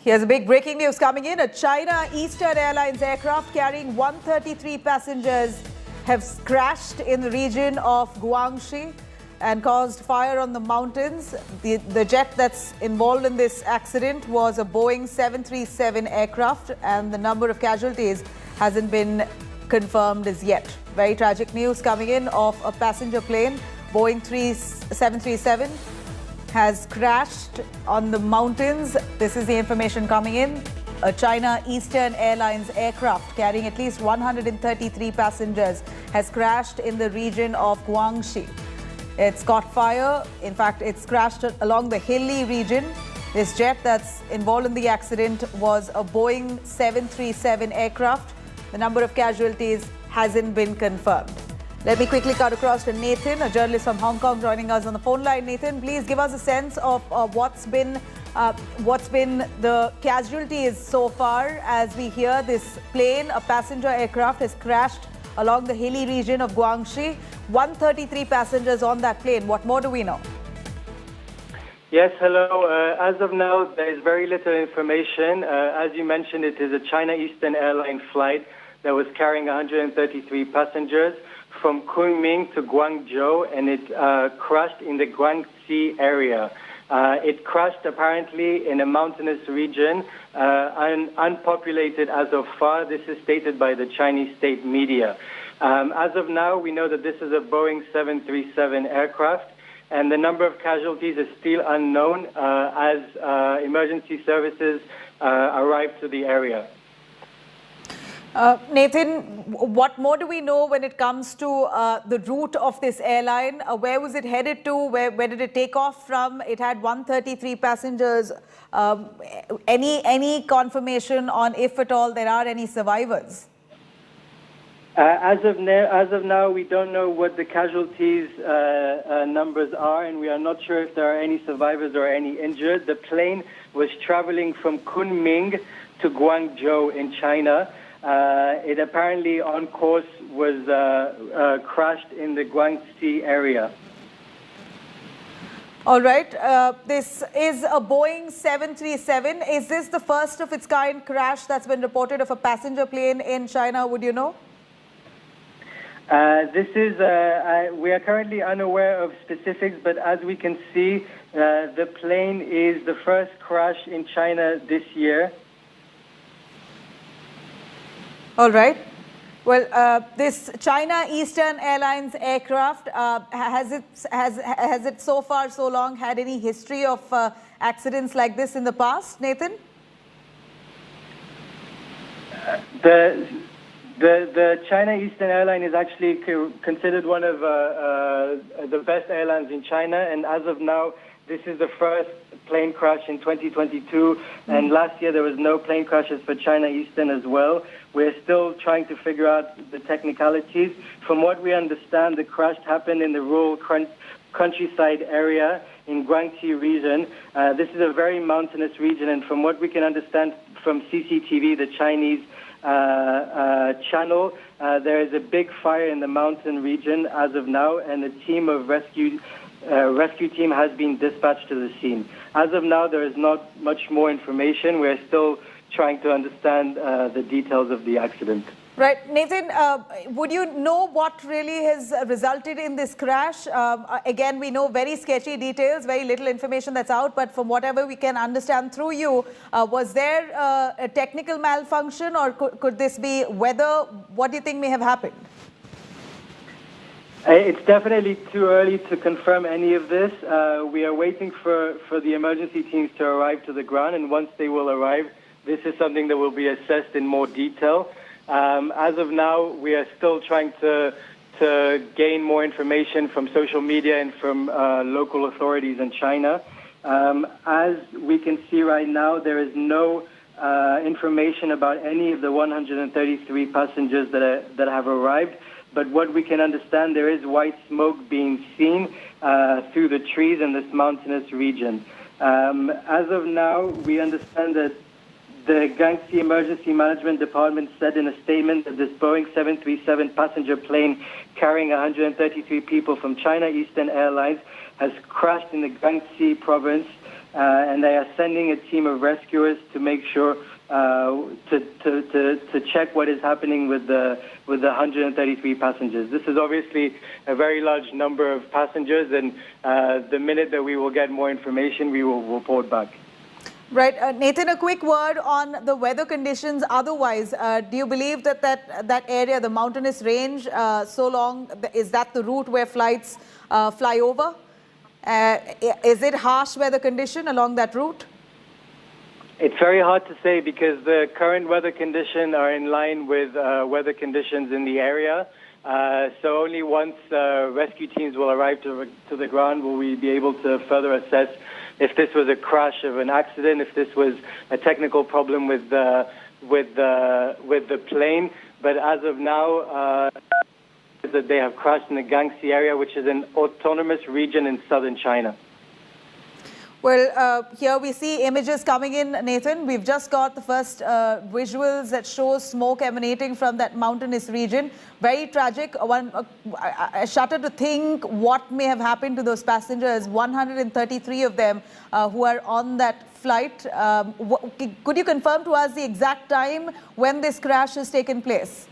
Here's a big breaking news coming in. A China Eastern Airlines aircraft carrying 133 passengers have crashed in the region of Guangzhou and caused fire on the mountains. The jet that's involved in this accident was a Boeing 737 aircraft, and the number of casualties hasn't been confirmed as yet. Very tragic news coming in of a passenger plane, Boeing 737. Has crashed on the mountains. This is the information coming in. A China Eastern Airlines aircraft carrying at least 133 passengers has crashed in the region of Guangxi. It's caught fire. In fact, it's crashed along the hilly region. This jet that's involved in the accident was a Boeing 737 aircraft. The number of casualties hasn't been confirmed. Let me quickly cut across to Nathan, a journalist from Hong Kong, joining us on the phone line. Nathan, please give us a sense of what's been the casualties so far as we hear this plane, a passenger aircraft, has crashed along the hilly region of Guangxi. 133 passengers on that plane. What more do we know? Yes, hello. As of now, there is very little information. As you mentioned, it is a China Eastern Airlines flight that was carrying 133 passengers from Kunming to Guangzhou, and it crashed in the Guangxi area. It crashed apparently in a mountainous region, unpopulated as of far. This is stated by the Chinese state media. As of now, we know that this is a Boeing 737 aircraft, and the number of casualties is still unknown as emergency services arrive to the area. Nathan, what more do we know when it comes to the route of this airline? Where was it headed to? Where did it take off from? It had 133 passengers. Any confirmation on if at all there are any survivors? As of now, we don't know what the casualties numbers are, and we are not sure if there are any survivors or any injured. The plane was traveling from Kunming to Guangzhou in China. It apparently on course was crashed in the Guangxi area. All right. This is a Boeing 737. Is this the first of its kind crash that's been reported of a passenger plane in China? Would you know? We are currently unaware of specifics, but as we can see, the plane is the first crash in China this year. All right. Well, this China Eastern Airlines aircraft, has it so far, so long, had any history of accidents like this in the past, Nathan? The China Eastern Airlines is actually considered one of the best airlines in China, and as of now, this is the first plane crash in 2022, and last year there was no plane crashes for China Eastern as well. We're still trying to figure out the technicalities. From what we understand, the crash happened in the rural countryside area in Guangxi region. This is a very mountainous region, and from what we can understand from CCTV, the Chinese channel, there is a big fire in the mountain region as of now, and a team of rescue team has been dispatched to the scene. As of now, there is not much more information. We're still trying to understand the details of the accident. Right. Nathan, would you know what really has resulted in this crash? Again, we know very sketchy details, very little information that's out, but from whatever we can understand through you, was there a technical malfunction, or could this be weather? What do you think may have happened? It's definitely too early to confirm any of this. We are waiting for the emergency teams to arrive to the ground, and once they will arrive, this is something that will be assessed in more detail. As of now, we are still trying to gain more information from social media and from local authorities in China. As we can see right now, there is no information about any of the 133 passengers that have arrived. But what we can understand, there is white smoke being seen through the trees in this mountainous region. As of now, we understand that the Guangzhou Emergency Management Department said in a statement that this Boeing 737 passenger plane carrying 133 people from China Eastern Airlines has crashed in the Guangxi province, and they are sending a team of rescuers to make sure to check what is happening with the 133 passengers. This is obviously a very large number of passengers, and the minute that we will get more information, we will report back. Right. Nathan, a quick word on the weather conditions otherwise. Do you believe that that area, the mountainous range, so long, is that the route where flights fly over? Is it harsh weather condition along that route? It's very hard to say because the current weather conditions are in line with weather conditions in the area. So only once rescue teams will arrive to the ground will we be able to further assess if this was a crash of an accident, if this was a technical problem with the plane. But as of now, that they have crashed in the Guangxi area, which is an autonomous region in southern China. Well, here we see images coming in, Nathan. We've just got the first visuals that show smoke emanating from that mountainous region. Very tragic. I shudder to think what may have happened to those passengers, 133 of them who are on that flight. Could you confirm to us the exact time when this crash has taken place?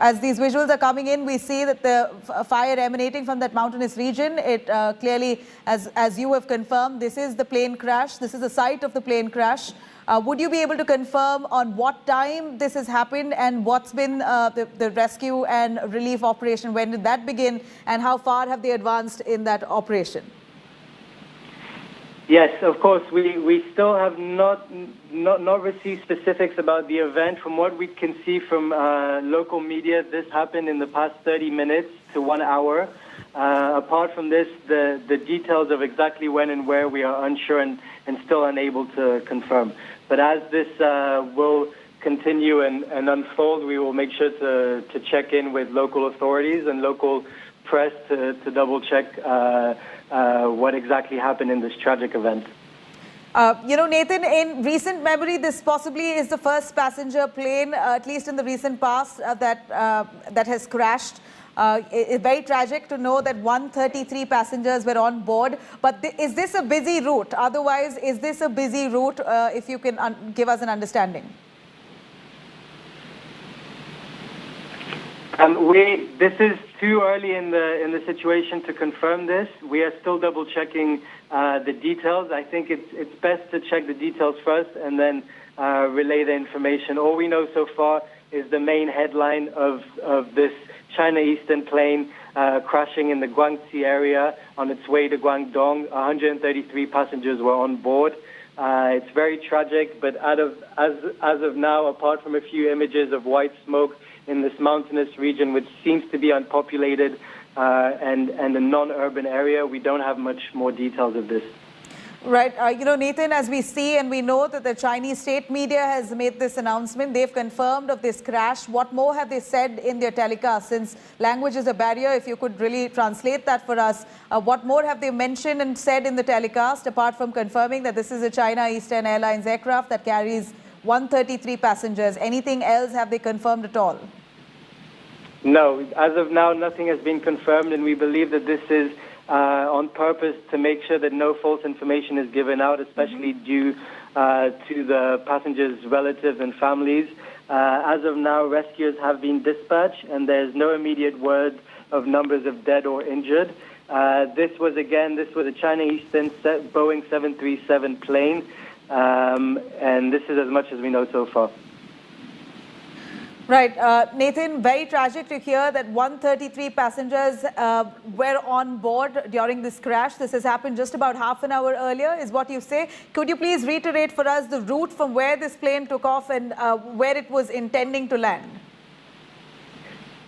As these visuals are coming in, we see that the fire emanating from that mountainous region. It clearly, as you have confirmed, this is the plane crash. This is the site of the plane crash. Would you be able to confirm on what time this has happened and what's been the rescue and relief operation? When did that begin and how far have they advanced in that operation? Yes, of course. We still have not received specifics about the event. From what we can see from local media, this happened in the past 30 minutes to 1 hour. Apart from this, the details of exactly when and where we are unsure and still unable to confirm. But as this will continue and unfold, we will make sure to check in with local authorities and local press to double check what exactly happened in this tragic event. You know, Nathan, in recent memory, this possibly is the first passenger plane, at least in the recent past, that has crashed. It's very tragic to know that 133 passengers were on board. But is this a busy route? Otherwise, is this a busy route? If you can give us an understanding. This is too early in the situation to confirm this. We are still double checking the details. I think it's best to check the details first and then relay the information. All we know so far is the main headline of this China Eastern plane crashing in the Guangxi area on its way to Guangdong. 133 passengers were on board. It's very tragic, but as of now, apart from a few images of white smoke in this mountainous region, which seems to be unpopulated and a non-urban area, we don't have much more details of this. Right. You know, Nathan, as we see and we know that the Chinese state media has made this announcement, they've confirmed of this crash. What more have they said in their telecast? Since language is a barrier, if you could really translate that for us, what more have they mentioned and said in the telecast, apart from confirming that this is a China Eastern Airlines aircraft that carries 133 passengers? Anything else have they confirmed at all? No, as of now, nothing has been confirmed, and we believe that this is on purpose to make sure that no false information is given out, especially due to the passengers' relatives and families. As of now, rescuers have been dispatched, and there's no immediate word of numbers of dead or injured. This was a China Eastern Boeing 737 plane, and this is as much as we know so far. Right. Nathan, very tragic to hear that 133 passengers were on board during this crash. This has happened just about half an hour earlier, is what you say. Could you please reiterate for us the route from where this plane took off and where it was intending to land?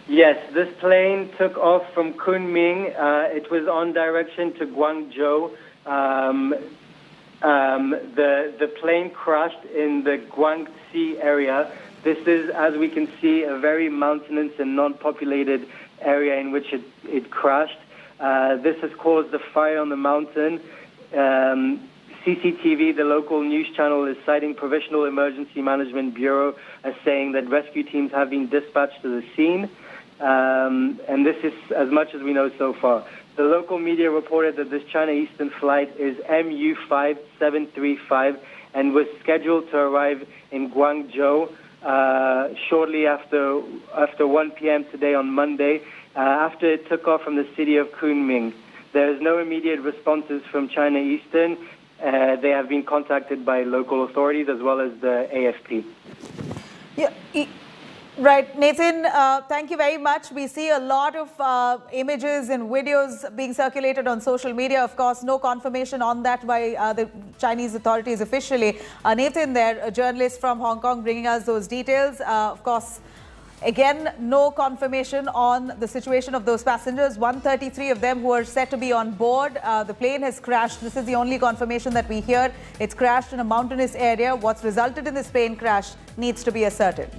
Yes, this plane took off from Kunming. It was on direction to Guangzhou. The plane crashed in the Guangxi area. This is, as we can see, a very mountainous and non-populated area in which it crashed. This has caused a fire on the mountain. CCTV, the local news channel, is citing Provisional Emergency Management Bureau as saying that rescue teams have been dispatched to the scene. And this is as much as we know so far. The local media reported that this China Eastern flight is MU5735 and was scheduled to arrive in Guangzhou shortly after 1 p.m. today on Monday, after it took off from the city of Kunming. There is no immediate responses from China Eastern. They have been contacted by local authorities as well as the AFP. Yeah. Right, Nathan, thank you very much. We see a lot of images and videos being circulated on social media. Of course, no confirmation on that by the Chinese authorities officially. Nathan there, a journalist from Hong Kong, bringing us those details. Of course, again, no confirmation on the situation of those passengers. 133 of them who are set to be on board. The plane has crashed. This is the only confirmation that we hear. It's crashed in a mountainous area. What's resulted in this plane crash needs to be ascertained.